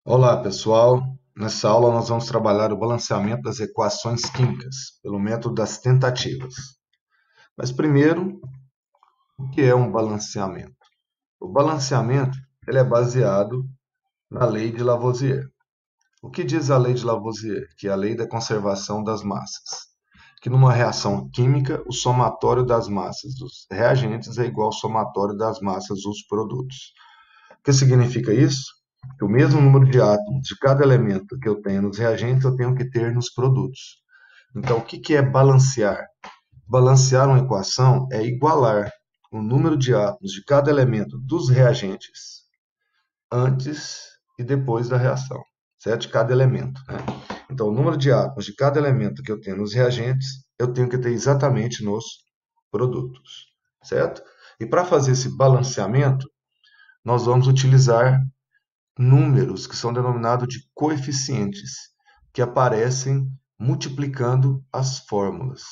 Olá, pessoal. Nessa aula nós vamos trabalhar o balanceamento das equações químicas pelo método das tentativas. Mas primeiro, o que é um balanceamento? O balanceamento ele é baseado na lei de Lavoisier. O que diz a lei de Lavoisier? Que é a lei da conservação das massas. Que numa reação química, o somatório das massas dos reagentes é igual ao somatório das massas dos produtos. O que significa isso? Que o mesmo número de átomos de cada elemento que eu tenho nos reagentes, eu tenho que ter nos produtos. Então, o que é balancear? Balancear uma equação é igualar o número de átomos de cada elemento dos reagentes antes e depois da reação, certo? De cada elemento, né? Então, o número de átomos de cada elemento que eu tenho nos reagentes, eu tenho que ter exatamente nos produtos, certo? E para fazer esse balanceamento, nós vamos utilizar números que são denominados de coeficientes, que aparecem multiplicando as fórmulas.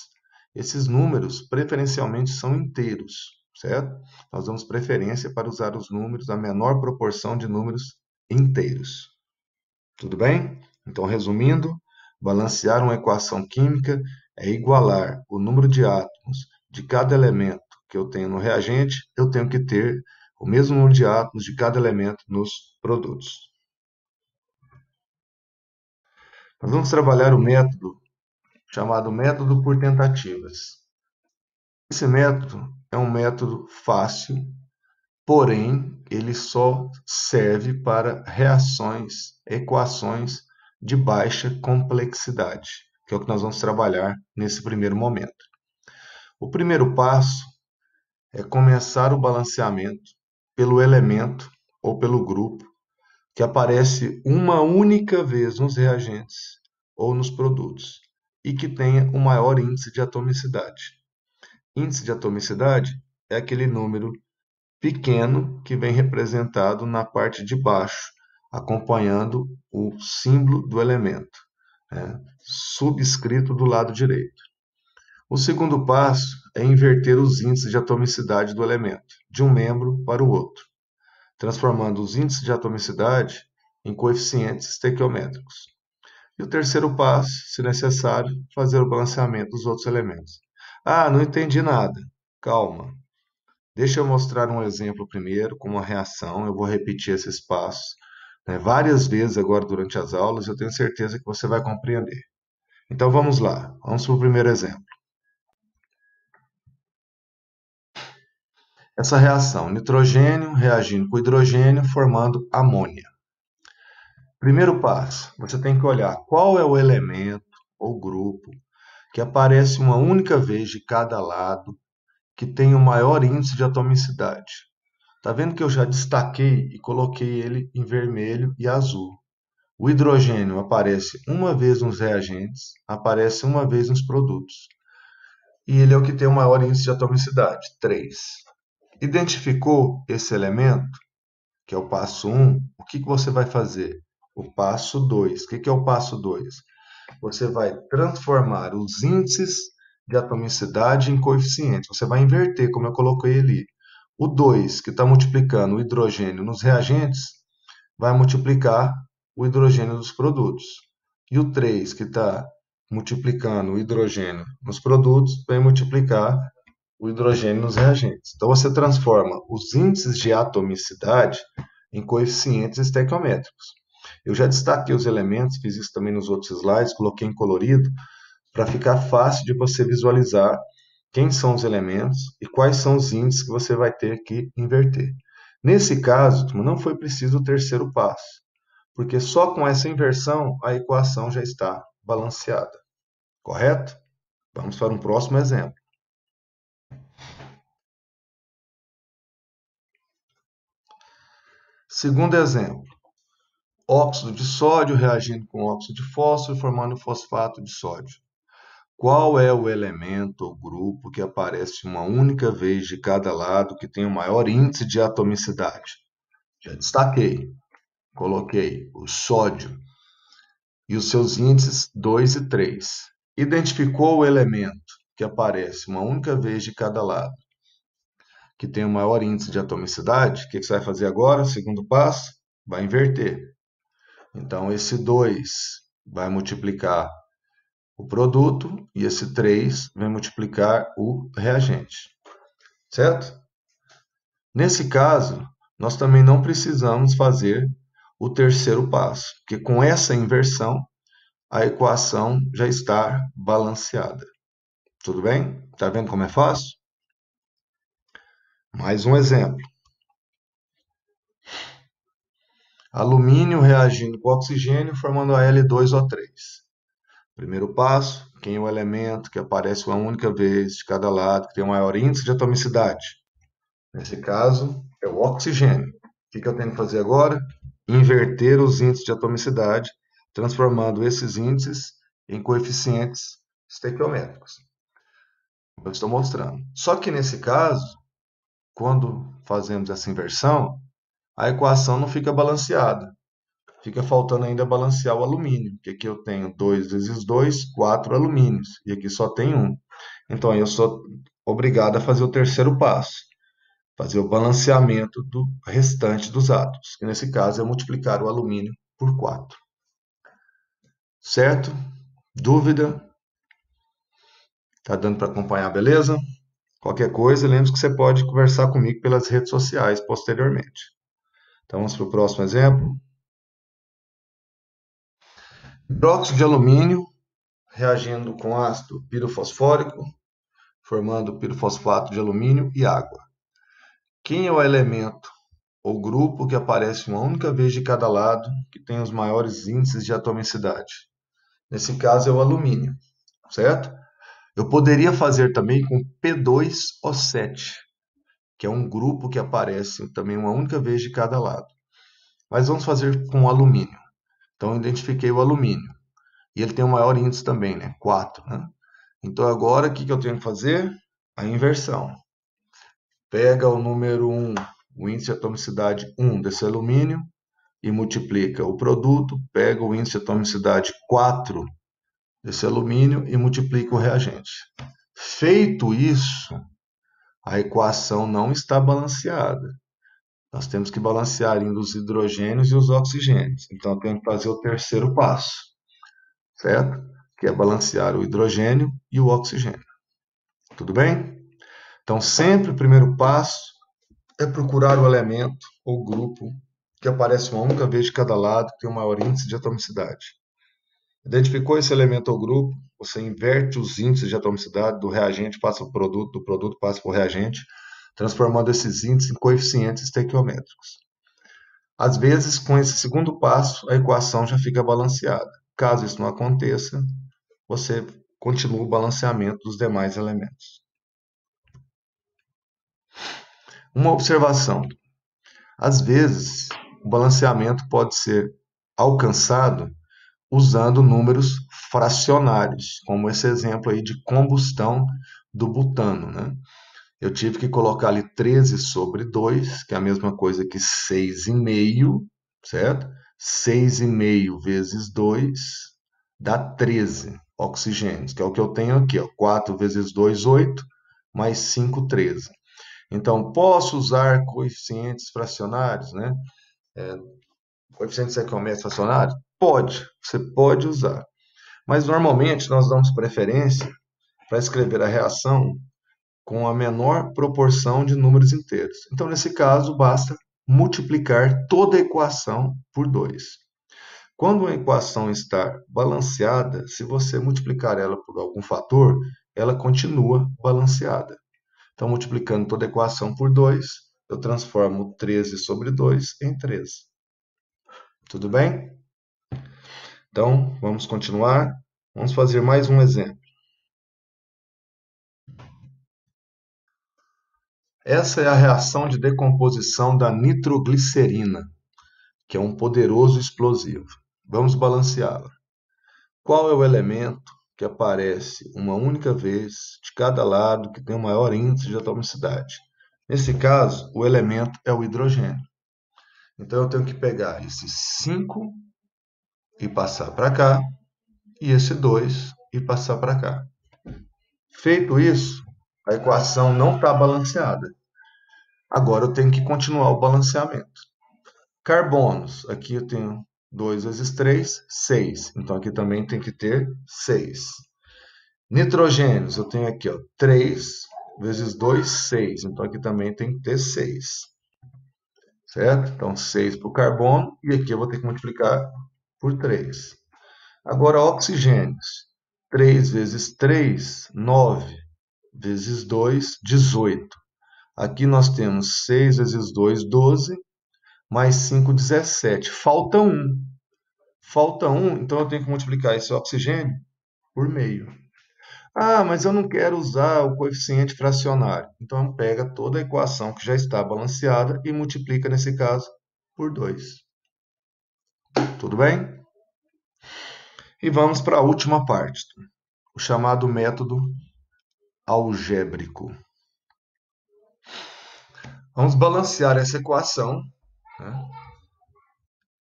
Esses números, preferencialmente, são inteiros, certo? Nós damos preferência para usar os números, a menor proporção de números inteiros. Tudo bem? Então, resumindo, balancear uma equação química é igualar o número de átomos de cada elemento que eu tenho no reagente, eu tenho que ter o mesmo número de átomos de cada elemento nos produtos. Nós vamos trabalhar o método chamado método por tentativas. Esse método é um método fácil, porém ele só serve para reações, equações de baixa complexidade, que é o que nós vamos trabalhar nesse primeiro momento. O primeiro passo é começar o balanceamento pelo elemento ou pelo grupo que aparece uma única vez nos reagentes ou nos produtos e que tenha o maior índice de atomicidade. Índice de atomicidade é aquele número pequeno que vem representado na parte de baixo, acompanhando o símbolo do elemento, né, subscrito do lado direito. O segundo passo é inverter os índices de atomicidade do elemento, de um membro para o outro, transformando os índices de atomicidade em coeficientes estequiométricos. E o terceiro passo, se necessário, fazer o balanceamento dos outros elementos. Ah, não entendi nada. Calma. Deixa eu mostrar um exemplo primeiro, com uma reação. Eu vou repetir esses passos, né, várias vezes agora durante as aulas. Eu tenho certeza que você vai compreender. Então vamos lá. Vamos para o primeiro exemplo. Essa reação, nitrogênio reagindo com hidrogênio, formando amônia. Primeiro passo, você tem que olhar qual é o elemento ou grupo que aparece uma única vez de cada lado, que tem o maior índice de atomicidade. Está vendo que eu já destaquei e coloquei ele em vermelho e azul. O hidrogênio aparece uma vez nos reagentes, aparece uma vez nos produtos. E ele é o que tem o maior índice de atomicidade, 3. Identificou esse elemento, que é o passo 1, o que você vai fazer? O passo 2. O que é o passo 2? Você vai transformar os índices de atomicidade em coeficientes. Você vai inverter, como eu coloquei ali. O 2, que está multiplicando o hidrogênio nos reagentes, vai multiplicar o hidrogênio dos produtos. E o 3, que está multiplicando o hidrogênio nos produtos, vai multiplicar o hidrogênio nos reagentes. Então, você transforma os índices de atomicidade em coeficientes estequiométricos. Eu já destaquei os elementos, fiz isso também nos outros slides, coloquei em colorido, para ficar fácil de você visualizar quem são os elementos e quais são os índices que você vai ter que inverter. Nesse caso, não foi preciso o terceiro passo, porque só com essa inversão a equação já está balanceada. Correto? Vamos para um próximo exemplo. Segundo exemplo, óxido de sódio reagindo com óxido de fósforo, formando fosfato de sódio. Qual é o elemento ou grupo que aparece uma única vez de cada lado que tem o maior índice de atomicidade? Já destaquei, coloquei o sódio e os seus índices 2 e 3. Identificou o elemento que aparece uma única vez de cada lado que tem o maior índice de atomicidade? O que você vai fazer agora? Segundo passo, vai inverter. Então, esse 2 vai multiplicar o produto e esse 3 vai multiplicar o reagente, certo? Nesse caso, nós também não precisamos fazer o terceiro passo, porque com essa inversão, a equação já está balanceada. Tudo bem? Está vendo como é fácil? Mais um exemplo. Alumínio reagindo com oxigênio, formando a L2O3. Primeiro passo, quem é o elemento que aparece uma única vez de cada lado, que tem o maior índice de atomicidade? Nesse caso, é o oxigênio. O que eu tenho que fazer agora? Inverter os índices de atomicidade, transformando esses índices em coeficientes estequiométricos. Eu estou mostrando. Só que nesse caso, quando fazemos essa inversão, a equação não fica balanceada. Fica faltando ainda balancear o alumínio, porque aqui eu tenho 2 vezes 2, 4 alumínios, e aqui só tem 1. Então, eu sou obrigado a fazer o terceiro passo, fazer o balanceamento do restante dos átomos, que nesse caso é multiplicar o alumínio por 4. Certo? Dúvida? Tá dando para acompanhar, beleza? Qualquer coisa, lembre-se que você pode conversar comigo pelas redes sociais posteriormente. Então, vamos para o próximo exemplo. Hidróxido de alumínio reagindo com ácido pirofosfórico, formando pirofosfato de alumínio e água. Quem é o elemento ou grupo que aparece uma única vez de cada lado, que tem os maiores índices de atomicidade? Nesse caso é o alumínio, certo? Eu poderia fazer também com P2O7, que é um grupo que aparece também uma única vez de cada lado. Mas vamos fazer com o alumínio. Então, eu identifiquei o alumínio. E ele tem o maior índice também, né? 4, né? Então, agora, o que eu tenho que fazer? A inversão. Pega o número 1, o índice de atomicidade 1 desse alumínio, e multiplica o produto, pega o índice de atomicidade 4 desse alumínio e multiplica o reagente. Feito isso, a equação não está balanceada. Nós temos que balancear ainda os hidrogênios e os oxigênios. Então, eu tenho que fazer o terceiro passo, certo? Que é balancear o hidrogênio e o oxigênio. Tudo bem? Então, sempre o primeiro passo é procurar o elemento ou grupo que aparece uma única vez de cada lado, que tem o maior índice de atomicidade. Identificou esse elemento ou grupo, você inverte os índices de atomicidade do reagente, passa para o produto, do produto passa para o reagente, transformando esses índices em coeficientes estequiométricos. Às vezes, com esse segundo passo, a equação já fica balanceada. Caso isso não aconteça, você continua o balanceamento dos demais elementos. Uma observação. Às vezes, o balanceamento pode ser alcançado usando números fracionários, como esse exemplo aí de combustão do butano, né? Eu tive que colocar ali 13 sobre 2, que é a mesma coisa que 6,5, certo? 6,5 vezes 2 dá 13 oxigênios, que é o que eu tenho aqui, ó. 4 vezes 2, 8, mais 5, 13. Então, posso usar coeficientes fracionários, né? Coeficientes estequiométricos fracionários? Pode, você pode usar. Mas, normalmente, nós damos preferência para escrever a reação com a menor proporção de números inteiros. Então, nesse caso, basta multiplicar toda a equação por 2. Quando uma equação está balanceada, se você multiplicar ela por algum fator, ela continua balanceada. Então, multiplicando toda a equação por 2, eu transformo 13 sobre 2 em 13. Tudo bem? Então, vamos continuar. Vamos fazer mais um exemplo. Essa é a reação de decomposição da nitroglicerina, que é um poderoso explosivo. Vamos balanceá-la. Qual é o elemento que aparece uma única vez de cada lado que tem o maior índice de atomicidade? Nesse caso, o elemento é o hidrogênio. Então, eu tenho que pegar esse 5 e passar para cá, e esse 2 e passar para cá. Feito isso, a equação não está balanceada. Agora eu tenho que continuar o balanceamento. Carbonos, aqui eu tenho 2 vezes 3, 6. Então, aqui também tem que ter 6. Nitrogênios, eu tenho aqui, ó, 3 vezes 2, 6. Então, aqui também tem que ter 6. Certo? Então, 6 para o carbono. E aqui eu vou ter que multiplicar por 3. Agora, oxigênios. 3 vezes 3, 9. Vezes 2, 18. Aqui nós temos 6 vezes 2, 12. Mais 5, 17. Falta 1. Falta 1, então eu tenho que multiplicar esse oxigênio por meio. Ah, mas eu não quero usar o coeficiente fracionário. Então, pega toda a equação que já está balanceada e multiplica, nesse caso, por 2. Tudo bem? E vamos para a última parte, o chamado método algébrico. Vamos balancear essa equação, né,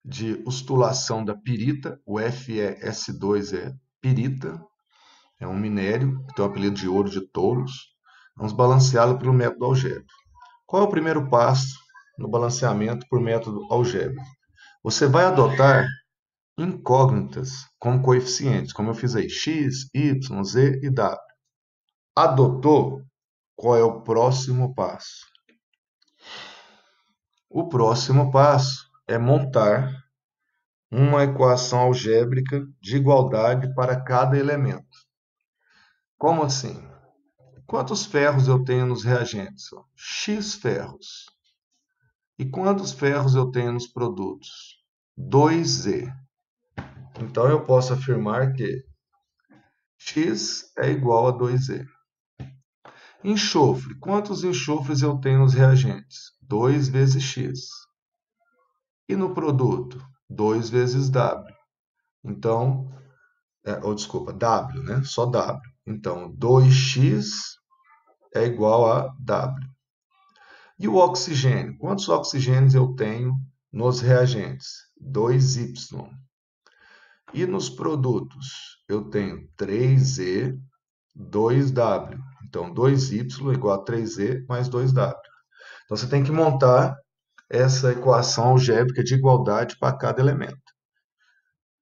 de ustulação da pirita. O FeS2 é pirita, é um minério que tem o apelido de ouro de tolos. Vamos balanceá-lo pelo método algébrico. Qual é o primeiro passo no balanceamento por método algébrico? Você vai adotar incógnitas como coeficientes, como eu fiz aí, x, y, z e w. Adotou? Qual é o próximo passo? O próximo passo é montar uma equação algébrica de igualdade para cada elemento. Como assim? Quantos ferros eu tenho nos reagentes? X ferros. E quantos ferros eu tenho nos produtos? 2Z. Então, eu posso afirmar que X é igual a 2Z. Enxofre. Quantos enxofres eu tenho nos reagentes? 2 vezes X. E no produto? 2 vezes W. Então, desculpa, W, né? Só W. Então, 2x é igual a W. E o oxigênio? Quantos oxigênios eu tenho nos reagentes? 2Y. E nos produtos? Eu tenho 3E, 2W. Então, 2Y igual a 3E mais 2W. Então, você tem que montar essa equação algébrica de igualdade para cada elemento.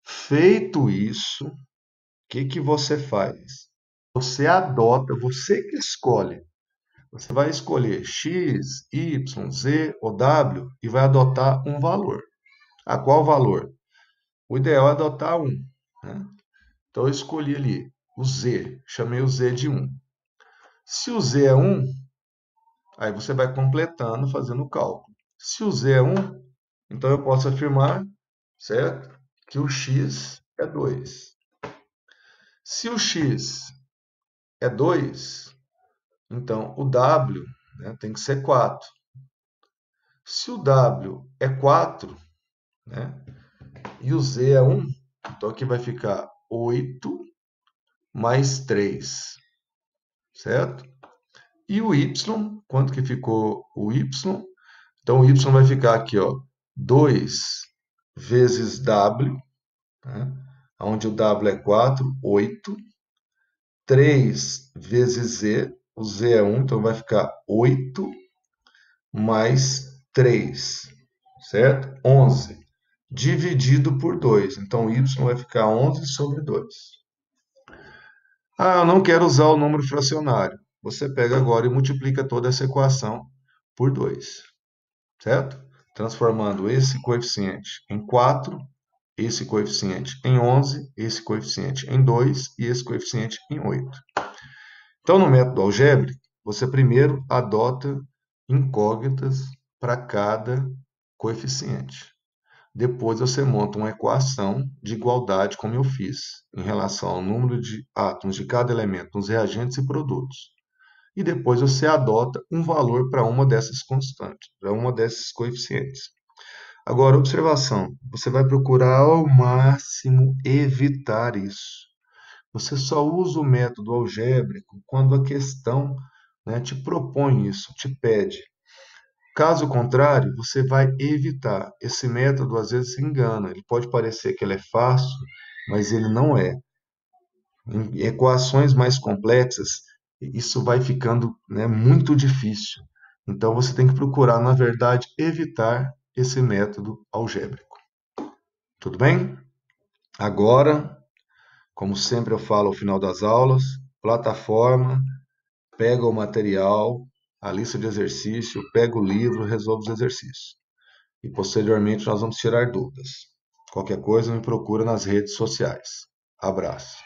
Feito isso, o que você faz? Você adota, você que escolhe. Você vai escolher x, y, z ou w e vai adotar um valor. A qual valor? O ideal é adotar 1. Né? Então, eu escolhi ali o z, chamei o z de 1. Se o z é 1, aí você vai completando, fazendo o cálculo. Se o z é 1, então eu posso afirmar, certo, que o x é 2. Se o x é 2, então o w, né, tem que ser 4. Se o w é 4, né, e o z é 1, então aqui vai ficar 8 mais 3, certo? E o y, quanto que ficou o y? Então, o y vai ficar aqui, ó, 2 vezes w, né? Onde o w é 4, 8. 3 vezes z, o z é 1, então vai ficar 8 mais 3, certo? 11, dividido por 2. Então, y vai ficar 11 sobre 2. Ah, eu não quero usar o número fracionário. Você pega agora e multiplica toda essa equação por 2, certo? Transformando esse coeficiente em 4, esse coeficiente em 11, esse coeficiente em 2 e esse coeficiente em 8. Então, no método algébrico, você primeiro adota incógnitas para cada coeficiente. Depois você monta uma equação de igualdade, como eu fiz, em relação ao número de átomos de cada elemento nos reagentes e produtos. E depois você adota um valor para uma dessas constantes, para uma desses coeficientes. Agora, observação, você vai procurar ao máximo evitar isso. Você só usa o método algébrico quando a questão, né, te propõe isso, te pede. Caso contrário, você vai evitar. Esse método às vezes engana. Ele pode parecer que ele é fácil, mas ele não é. Em equações mais complexas, isso vai ficando, né, muito difícil. Então você tem que procurar, na verdade, evitar esse método algébrico. Tudo bem? Agora, como sempre eu falo ao final das aulas, plataforma, pega o material, a lista de exercício, pega o livro, resolve os exercícios. E posteriormente nós vamos tirar dúvidas. Qualquer coisa me procura nas redes sociais. Abraço.